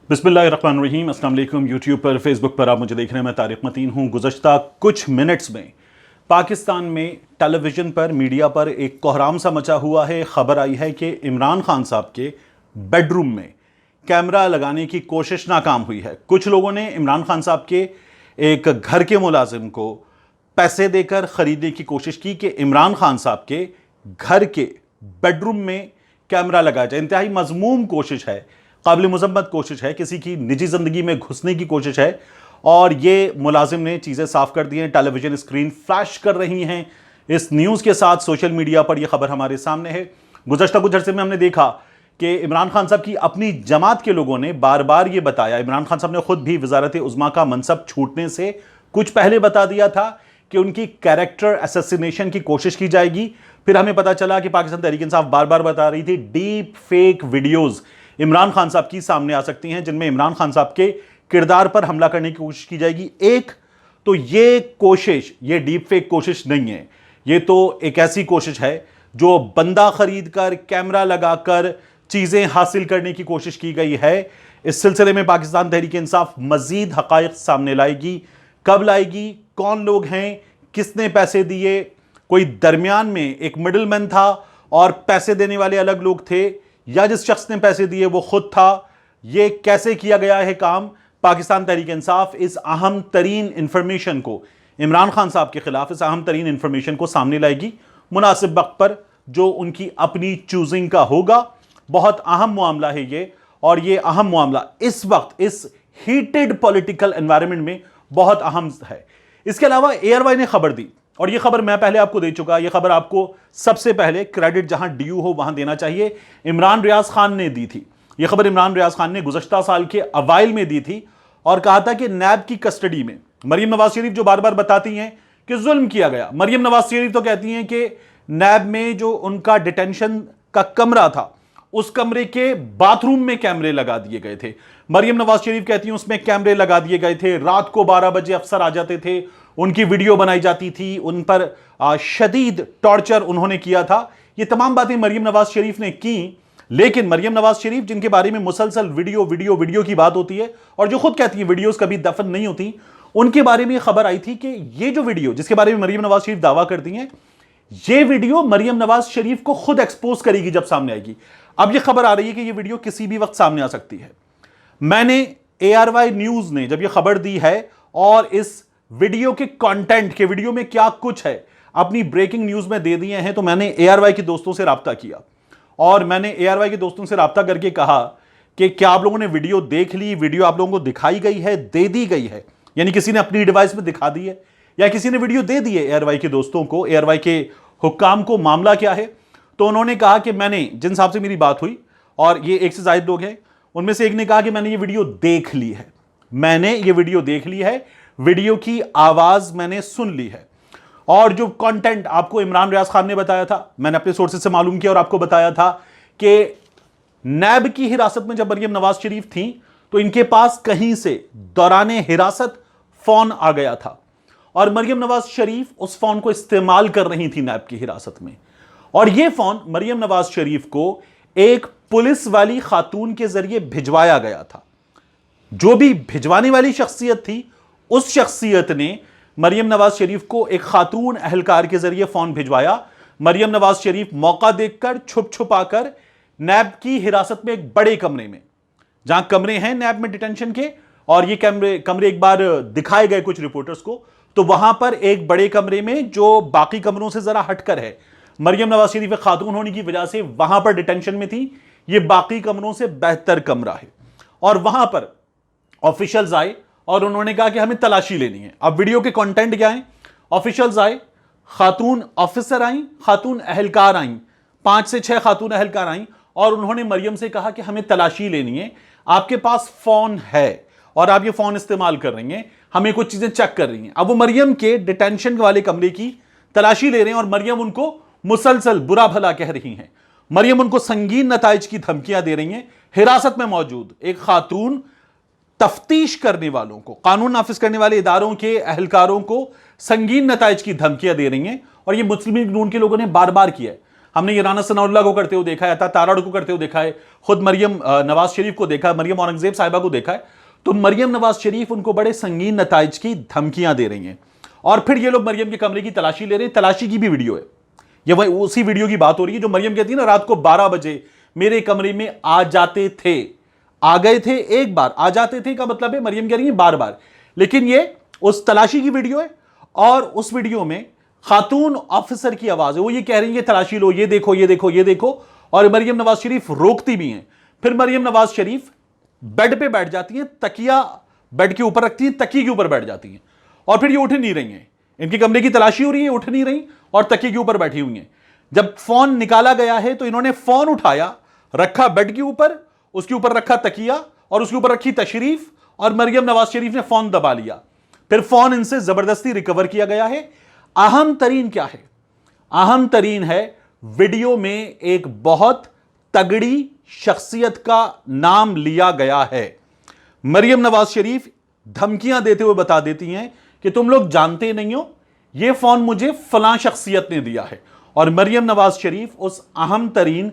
बिस्मिल्लाहिर्रहमानिर्रहीम। अस्सलाम वालेकुम। यूट्यूब पर, फेसबुक पर आप मुझे देख रहे हैं। मैं तारिक मतीन हूँ। गुज़श्ता कुछ मिनट्स में पाकिस्तान में टेलीविज़न पर, मीडिया पर एक कोहराम सा मचा हुआ है। ख़बर आई है कि इमरान खान साहब के बेडरूम में कैमरा लगाने की कोशिश नाकाम हुई है। कुछ लोगों ने इमरान खान साहब के एक घर के मुलाजिम को पैसे देकर ख़रीदने की कोशिश की कि इमरान खान साहब के घर के बेडरूम में कैमरा लगाया जाए। इंतहाई मज़मूम कोशिश है, काबिल मुज़म्मत कोशिश है, किसी की निजी ज़िंदगी में घुसने की कोशिश है। और ये मुलाजिम ने चीज़ें साफ कर दी हैं। टेलीविज़न स्क्रीन फ्लैश कर रही हैं। इस न्यूज़ के साथ सोशल मीडिया पर यह खबर हमारे सामने है। गुज़श्ता कुछ अरसे में हमने देखा कि इमरान खान साहब की अपनी जमात के लोगों ने बार बार ये बताया, इमरान खान साहब ने खुद भी वज़ारत उज़्मा का मनसब छूटने से कुछ पहले बता दिया था कि उनकी कैरेक्टर असैसिनेशन की कोशिश की जाएगी। फिर हमें पता चला कि पाकिस्तान तहरीक इंसाफ बार बार बता रही थी deep fake videos Imran Khan साहब की सामने आ सकती हैं, जिनमें इमरान खान साहब के किरदार पर हमला करने की कोशिश की जाएगी। एक तो ये कोशिश, ये डीप फेक कोशिश नहीं है, ये तो एक ऐसी कोशिश है जो बंदा खरीद कर, कैमरा लगाकर चीज़ें हासिल करने की कोशिश की गई है। इस सिलसिले में पाकिस्तान तहरीक इंसाफ मजीद हक़ाइक़ सामने लाएगी। कब लाएगी, कौन लोग हैं, किसने पैसे दिए, कोई दरमियान में एक मिडलमैन था और पैसे देने वाले अलग लोग थे, या जिस शख्स ने पैसे दिए वो खुद था, ये कैसे किया गया है काम। पाकिस्तान तहरीक इंसाफ इस अहम तरीन इंफॉर्मेशन को, इमरान खान साहब के खिलाफ इस अहम तरीन इंफॉर्मेशन को सामने लाएगी मुनासिब वक्त पर, जो उनकी अपनी चूजिंग का होगा। बहुत अहम मामला है ये, और ये अहम मामला इस वक्त इस हीटेड पॉलिटिकल एनवायरनमेंट में बहुत अहम है। इसके अलावा एआरवाई ने खबर दी, और यह खबर मैं पहले आपको दे चुका। यह खबर आपको सबसे पहले क्रेडिट जहां ड्यू हो वहां देना चाहिए। इमरान रियाज खान ने दी थी यह खबर। इमरान रियाज खान ने गुज़श्ता साल के अवाइल में दी थी और कहा था कि नैब की कस्टडी में मरियम नवाज शरीफ, जो बार बार बताती हैं कि जुल्म किया गया, मरियम नवाज शरीफ तो कहती हैं कि नैब में जो उनका डिटेंशन का कमरा था, उस कमरे के बाथरूम में कैमरे लगा दिए गए थे। मरियम नवाज शरीफ कहती हैं उसमें कैमरे लगा दिए गए थे। रात को 12 बजे अफसर आ जाते थे, उनकी वीडियो बनाई जाती थी, उन पर शदीद टॉर्चर उन्होंने किया था। ये तमाम बातें मरियम नवाज शरीफ ने की। लेकिन मरियम नवाज शरीफ, जिनके बारे में मुसलसल वीडियो की बात होती है, और जो खुद कहती है वीडियोस कभी दफन नहीं होती, उनके बारे में खबर आई थी कि ये जो वीडियो जिसके बारे में मरियम नवाज शरीफ दावा करती हैं, ये वीडियो मरियम नवाज शरीफ को खुद एक्सपोज करेगी जब सामने आएगी। अब ये खबर आ रही है कि ये वीडियो किसी भी वक्त सामने आ सकती है। मैंने ARY न्यूज ने जब ये खबर दी है और इस वीडियो के कंटेंट के, वीडियो में क्या कुछ है, अपनी ब्रेकिंग न्यूज में दे दिए हैं, तो मैंने ARY के दोस्तों से राब्ता किया और मैंने ARY के दोस्तों से राब्ता करके कहा कि क्या आप लोगों ने वीडियो देख ली, वीडियो आप लोगों को दिखाई गई है, दे दी गई है, यानी किसी ने अपनी डिवाइस में दिखा दी है या किसी ने वीडियो दे दी है ARY के दोस्तों को, ARY के हुक्काम को, मामला क्या है। तो उन्होंने कहा कि मैंने, जिन साहब से मेरी बात हुई, और ये एक से ज्यादा लोग हैं, उनमें से एक ने कहा कि मैंने ये वीडियो देख ली है, मैंने ये वीडियो देख ली है, वीडियो की आवाज मैंने सुन ली है। और जो कंटेंट आपको इमरान रियाज खान ने बताया था, मैंने अपने सोर्सेज से मालूम किया और आपको बताया था कि नैब की हिरासत में जब मरियम नवाज शरीफ थी तो इनके पास कहीं से दौराने हिरासत फोन आ गया था और मरियम नवाज शरीफ उस फोन को इस्तेमाल कर रही थी नैब की हिरासत में। और यह फोन मरियम नवाज शरीफ को एक पुलिस वाली खातून के जरिए भिजवाया गया था। जो भी भिजवाने वाली शख्सियत थी, उस शख्सियत ने मरियम नवाज शरीफ को एक खातून अहलकार के जरिए फोन भिजवाया। मरियम नवाज शरीफ मौका देखकर, छुप छुपाकर नैब की हिरासत में एक बड़े कमरे में, जहां कमरे हैं नैब में डिटेंशन के, और ये कमरे एक बार दिखाए गए कुछ रिपोर्टर्स को, तो वहां पर एक बड़े कमरे में जो बाकी कमरों से जरा हटकर है, मरियम नवाज शरीफ एक खातून होने की वजह से वहां पर डिटेंशन में थी, ये बाकी कमरों से बेहतर कमरा है। और वहां पर ऑफिशियल्स आए और उन्होंने कहा कि हमें तलाशी लेनी है। अब वीडियो के कंटेंट क्या है, ऑफिशियल्स आए, खातून ऑफिसर आई, खातून अहलकार आई, 5 से 6 खातून अहलकार आई, और उन्होंने मरियम से कहा कि हमें तलाशी लेनी है, आपके पास फोन है और आप ये फोन इस्तेमाल कर रही हैं, हमें कुछ चीजें चेक कर रही हैं। अब वो मरियम के डिटेंशन वाले कमरे की तलाशी ले रहे हैं और मरियम उनको मुसलसल बुरा भला कह रही हैं। मरियम उनको संगीन नताइज की धमकियां दे रही हैं। हिरासत में मौजूद एक खातून तफ्तीश करने वालों को, कानून नाफिज करने वाले इदारों के अहलकारों को संगीन नताइज की धमकियां दे रही हैं। और ये मुस्लिम लीग नून के लोगों ने बार बार किया है। हमने ये राना सनाउल्लाह को करते हुए देखा है, अता तारड़ को करते हुए देखा है, खुद मरियम नवाज शरीफ को देखा है, मरियम औरंगजेब साहिबा को देखा है। तो मरियम नवाज शरीफ उनको बड़े संगीन नताइज की धमकियां दे रही हैं और फिर ये लोग मरियम के कमरे की तलाशी ले रहे हैं। तलाशी की भी वीडियो है, ये वही उसी वीडियो की बात हो रही है जो मरियम कहती है ना, रात को 12 बजे मेरे कमरे में आ जाते थे, आ गए थे एक बार, आ जाते थे का मतलब है मरियम कह रही है बार बार। लेकिन ये उस तलाशी की वीडियो है और उस वीडियो में खातून ऑफिसर की आवाज है, वो ये कह रही है तलाशी लो, ये देखो ये देखो ये देखो, और मरियम नवाज शरीफ रोकती भी हैं। फिर मरियम नवाज शरीफ बेड पे बैठ जाती हैं, तकिया बेड के ऊपर रखती हैं, तकिए के ऊपर बैठ जाती हैं और फिर ये उठ नहीं रही हैं। इनके कमरे की तलाशी हो रही है, उठ नहीं रही और तकिए के ऊपर बैठी हुई हैं। जब फोन निकाला गया है तो इन्होंने फोन उठाया, रखा बेड के ऊपर, उसके ऊपर रखा तकिया और उसके ऊपर रखी तशरीफ, और मरियम नवाज शरीफ ने फोन दबा लिया। फिर फोन इनसे जबरदस्ती रिकवर किया गया है। अहम तरीन क्या है? अहम तरीन है वीडियो में एक बहुत तगड़ी शख्सियत का नाम लिया गया है। मरियम नवाज शरीफ धमकियां देते हुए बता देती हैं कि तुम लोग जानते नहीं हो, यह फोन मुझे फलां शख्सियत ने दिया है, और मरियम नवाज शरीफ उस अहम तरीन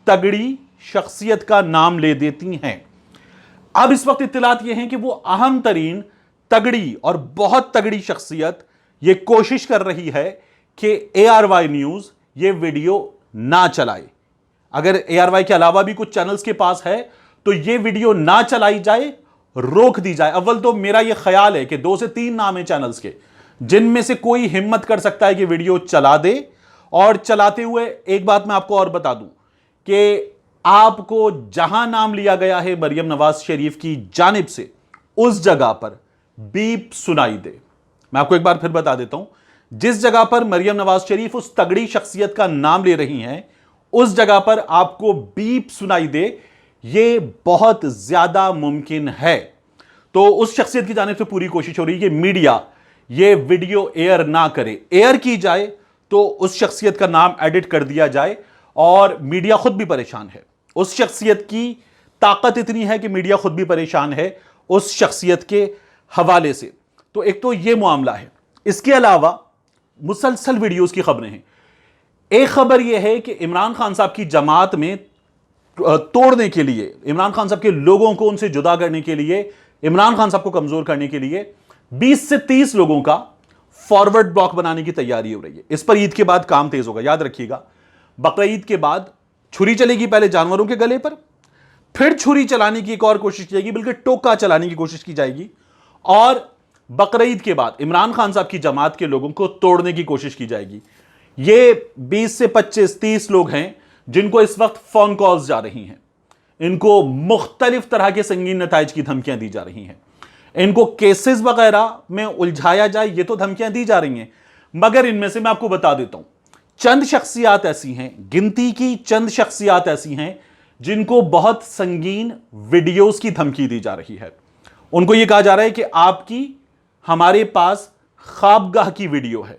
तगड़ी शख्सियत का नाम ले देती हैं। अब इस वक्त इत्तलात यह है कि वो अहम तरीन तगड़ी और बहुत तगड़ी शख्सियत ये कोशिश कर रही है कि ARY न्यूज ये वीडियो ना चलाए। अगर ARY के अलावा भी कुछ चैनल्स के पास है तो ये वीडियो ना चलाई जाए, रोक दी जाए। अव्वल तो मेरा ये ख्याल है कि 2 से 3 नाम है चैनल्स के जिनमें से कोई हिम्मत कर सकता है कि वीडियो चला दे। और चलाते हुए एक बात मैं आपको और बता दूं कि आपको जहां नाम लिया गया है मरियम नवाज शरीफ की जानिब से, उस जगह पर बीप सुनाई दे। मैं आपको एक बार फिर बता देता हूं, जिस जगह पर मरियम नवाज शरीफ उस तगड़ी शख्सियत का नाम ले रही हैं, उस जगह पर आपको बीप सुनाई दे, यह बहुत ज्यादा मुमकिन है। तो उस शख्सियत की जानिब से पूरी कोशिश हो रही है कि मीडिया यह वीडियो एयर ना करे। एयर की जाए तो उस शख्सियत का नाम एडिट कर दिया जाए, और मीडिया खुद भी परेशान है। उस शख्सियत की ताकत इतनी है कि मीडिया खुद भी परेशान है उस शख्सियत के हवाले से। तो एक तो यह मामला है। इसके अलावा मुसलसल वीडियोस की खबरें हैं। एक खबर यह है कि इमरान खान साहब की जमात में तोड़ने के लिए, इमरान खान साहब के लोगों को उनसे जुदा करने के लिए, इमरान खान साहब को कमजोर करने के लिए 20 से 30 लोगों का फॉरवर्ड ब्लॉक बनाने की तैयारी हो रही है। इस पर ईद के बाद काम तेज होगा। याद रखिएगा, बकरीद के बाद छुरी चलेगी पहले जानवरों के गले पर, फिर छुरी चलाने की एक और कोशिश की जाएगी, बल्कि टोका चलाने की कोशिश की जाएगी, और बकरीद के बाद इमरान खान साहब की जमात के लोगों को तोड़ने की कोशिश की जाएगी। ये 20 से 25-30 लोग हैं जिनको इस वक्त फोन कॉल्स जा रही हैं। इनको मुख्तलिफ तरह के संगीन नताइज की धमकियां दी जा रही हैं। इनको केसेस वगैरह में उलझाया जाए, ये तो धमकियां दी जा रही हैं, मगर इनमें से मैं आपको बता देता हूं, चंद शख्सियात ऐसी हैं, गिनती की चंद शख्सियात ऐसी हैं जिनको बहुत संगीन वीडियोस की धमकी दी जा रही है। उनको यह कहा जा रहा है कि आपकी हमारे पास ख्वाबगाह की वीडियो है,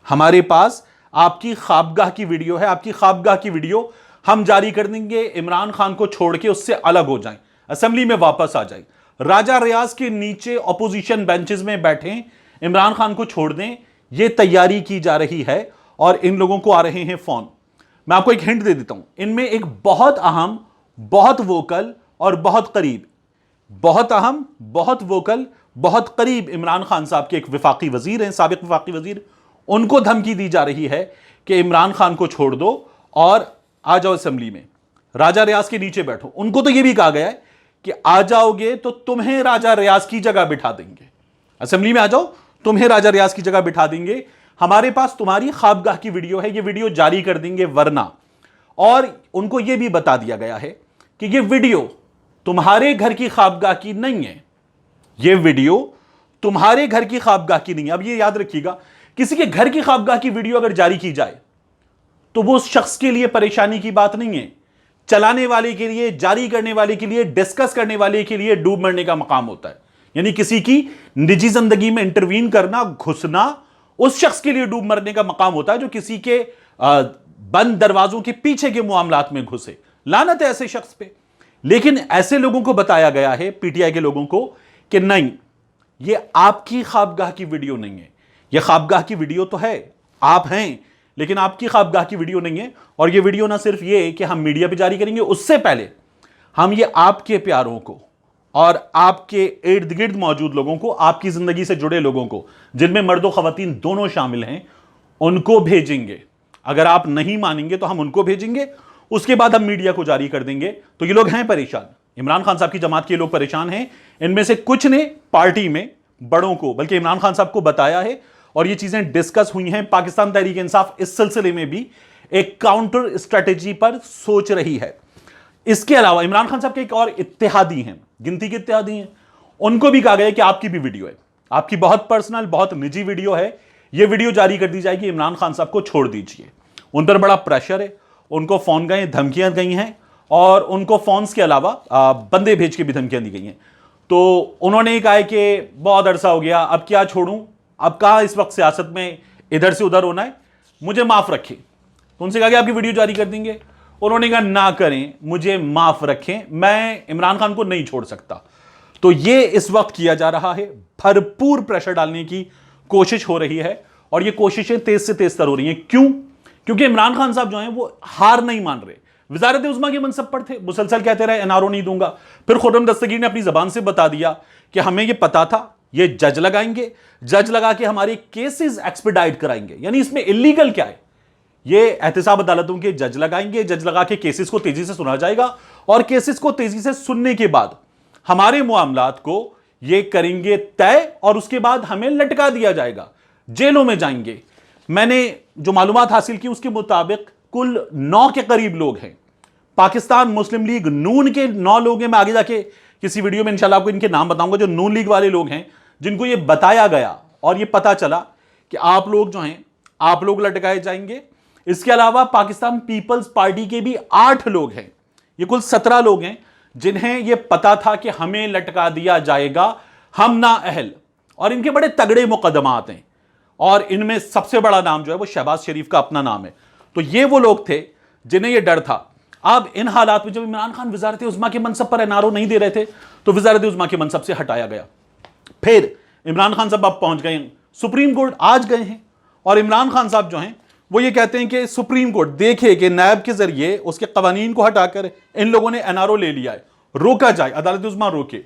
हमारे पास आपकी ख्वाबगाह की वीडियो है, आपकी ख्वाबगाह की वीडियो हम जारी कर देंगे, इमरान खान को छोड़ के उससे अलग हो जाएं, असेंबली में वापस आ जाएं, राजा रियाज के नीचे ऑपोजिशन बेंचेस में बैठें, इमरान खान को छोड़ दें। यह तैयारी की जा रही है और इन लोगों को आ रहे हैं फोन। मैं आपको एक हिंट दे देता हूं, इनमें एक बहुत अहम, बहुत वोकल और बहुत करीब, बहुत अहम, बहुत वोकल, बहुत करीब इमरान खान साहब के एक वफाकी वजीर हैं, साबिक वफाकी वजीर, उनको धमकी दी जा रही है कि इमरान खान को छोड़ दो और आ जाओ असेंबली में, राजा रियाज के नीचे बैठो। उनको तो यह भी कहा गया है कि आ जाओगे तो तुम्हें राजा रियाज की जगह बिठा देंगे, असेंबली में आ जाओ, तुम्हें राजा रियाज की जगह बिठा देंगे, हमारे पास तुम्हारी ख्वाबगाह की वीडियो है, ये वीडियो जारी कर देंगे वरना। और उनको यह भी बता दिया गया है कि यह वीडियो तुम्हारे घर की ख्वाबगाह की नहीं है, यह वीडियो तुम्हारे घर की ख्वाबगाह की नहीं है। अब यह याद रखिएगा, किसी के घर की ख्वाबगाह की वीडियो अगर जारी की जाए तो वो उस शख्स के लिए परेशानी की बात नहीं है, चलाने वाले के लिए, जारी करने वाले के लिए, डिस्कस करने वाले के लिए डूब मरने का मकाम होता है। यानी किसी की निजी जिंदगी में इंटरवीन करना, घुसना, उस शख्स के लिए डूब मरने का मकाम होता है जो किसी के बंद दरवाजों के पीछे के मामलात में घुसे। लानत है ऐसे शख्स पे। लेकिन ऐसे लोगों को बताया गया है, पीटीआई के लोगों को, कि नहीं, ये आपकी ख्वाबगाह की वीडियो नहीं है, ये ख्वाबगाह की वीडियो तो है, आप हैं, लेकिन आपकी ख्वाबगाह की वीडियो नहीं है। और ये वीडियो ना सिर्फ ये कि हम मीडिया पे जारी करेंगे, उससे पहले हम ये आपके प्यारों को और आपके इर्द गिर्द मौजूद लोगों को, आपकी जिंदगी से जुड़े लोगों को, जिनमें मर्द खवातीन दोनों शामिल हैं, उनको भेजेंगे। अगर आप नहीं मानेंगे तो हम उनको भेजेंगे, उसके बाद हम मीडिया को जारी कर देंगे। तो ये लोग हैं परेशान, इमरान खान साहब की जमात के लोग परेशान हैं। इनमें से कुछ ने पार्टी में बड़ों को, बल्कि इमरान खान साहब को बताया है और ये चीजें डिस्कस हुई हैं। पाकिस्तान तहरीक इंसाफ इस सिलसिले में भी एक काउंटर स्ट्रेटेजी पर सोच रही है। इसके अलावा इमरान खान साहब के एक और इत्तेहादी हैं, गिनती के इत्तेहादी हैं, उनको भी कहा गया कि आपकी भी वीडियो है, आपकी बहुत पर्सनल, बहुत निजी वीडियो है, ये वीडियो जारी कर दी जाएगी, इमरान खान साहब को छोड़ दीजिए। उन पर बड़ा प्रेशर है, उनको फोन गए, धमकियां गई हैं और उनको फोन्स के अलावा बंदे भेज के भी धमकियां दी गई हैं। तो उन्होंने कहा है कि बहुत अरसा हो गया, अब क्या छोड़ूं, अब कहाँ इस वक्त सियासत में इधर से उधर होना है, मुझे माफ रखें। तो उनसे कहा कि आपकी वीडियो जारी कर देंगे। उन्होंने कहा ना करें, मुझे माफ रखें, मैं इमरान खान को नहीं छोड़ सकता। तो ये इस वक्त किया जा रहा है, भरपूर प्रेशर डालने की कोशिश हो रही है और ये कोशिशें तेज से तेज तर हो रही हैं। क्यों? क्योंकि इमरान खान साहब जो हैं वो हार नहीं मान रहे। वजारत उज़्मा के मनसब पर थे, मुसलसल कहते रहे एनआरओ नहीं दूंगा। फिर खुर्रम दस्तगीर ने अपनी जबान से बता दिया कि हमें ये पता था, ये जज लगाएंगे, जज लगा के हमारे केसेस एक्सपेडाइट कराएंगे। यानी इसमें इलीगल क्या है? ये एहतसाब अदालतों के जज लगाएंगे, जज लगा के केसेस को तेजी से सुना जाएगा और केसेस को तेजी से सुनने के बाद हमारे मामलात को ये करेंगे तय और उसके बाद हमें लटका दिया जाएगा, जेलों में जाएंगे। मैंने जो मालूमात हासिल की उसके मुताबिक कुल 9 के करीब लोग हैं। पाकिस्तान मुस्लिम लीग नून के 9 लोग हैं। मैं आगे जाके किसी वीडियो में इंशाल्लाह आपको इनके नाम बताऊंगा, जो नून लीग वाले लोग हैं, जिनको ये बताया गया और ये पता चला कि आप लोग जो हैं, आप लोग लटकाए जाएंगे। इसके अलावा पाकिस्तान पीपल्स पार्टी के भी 8 लोग हैं। ये कुल 17 लोग हैं जिन्हें यह पता था कि हमें लटका दिया जाएगा, हम ना अहल। और इनके बड़े तगड़े मुकदमात हैं और इनमें सबसे बड़ा नाम जो है वो शहबाज शरीफ का अपना नाम है। तो ये वो लोग थे जिन्हें यह डर था। अब इन हालात में जब इमरान खान वजारत उज़्मा के मनसब पर एनआरओ नहीं दे रहे थे तो वजारत उज़्मा के मनसब से हटाया गया। फिर इमरान खान साहब अब पहुंच गए, सुप्रीम कोर्ट आज गए हैं और इमरान खान साहब जो हैं वो ये कहते हैं कि सुप्रीम कोर्ट देखे कि नैब के जरिए उसके कवानीन को हटाकर इन लोगों ने एनआरओ ले लिया है, रोका जाए, अदालत उज़्मा रोके।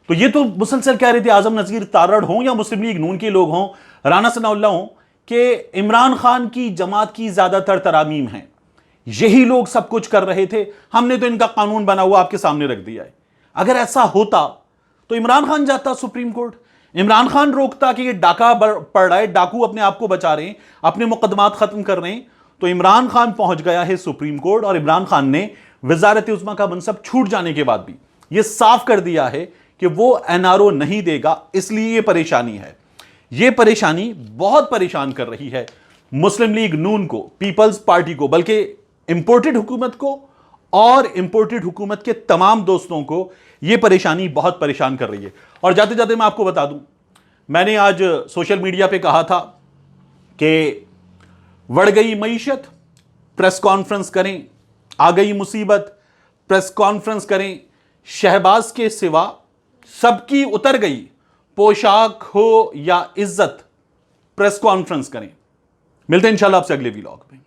तो ये तो मुसलसल कह रहे थे आजम नज़ीर तारड़ हों या मुस्लिम लीग नून के लोग हों, राना सनाउल्लाह हों, कि इमरान खान की जमात की ज्यादातर तरामीम हैं, यही लोग सब कुछ कर रहे थे, हमने तो इनका कानून बना हुआ आपके सामने रख दिया है। अगर ऐसा होता तो इमरान खान जाता सुप्रीम कोर्ट, इमरान खान रोकता कि ये डाका पड़ रहा है, डाकू अपने आप को बचा रहे हैं, अपने मुकदमात खत्म कर रहे हैं। तो इमरान खान पहुंच गया है सुप्रीम कोर्ट और इमरान खान ने वजारत उज़्मा का मनसब छूट जाने के बाद भी यह साफ कर दिया है कि वो एनआरओ नहीं देगा। इसलिए यह परेशानी है, यह परेशानी बहुत परेशान कर रही है मुस्लिम लीग नून को, पीपल्स पार्टी को, बल्कि इंपोर्टेड हुकूमत को और इंपोर्टेड हुकूमत के तमाम दोस्तों को यह परेशानी बहुत परेशान कर रही है। और जाते जाते मैं आपको बता दूं, मैंने आज सोशल मीडिया पे कहा था कि बढ़ गई मईशत, प्रेस कॉन्फ्रेंस करें, आ गई मुसीबत, प्रेस कॉन्फ्रेंस करें, शहबाज के सिवा सबकी उतर गई, पोशाक हो या इज्जत, प्रेस कॉन्फ्रेंस करें। मिलते हैं इंशाल्लाह आपसे अगले व्लॉग में।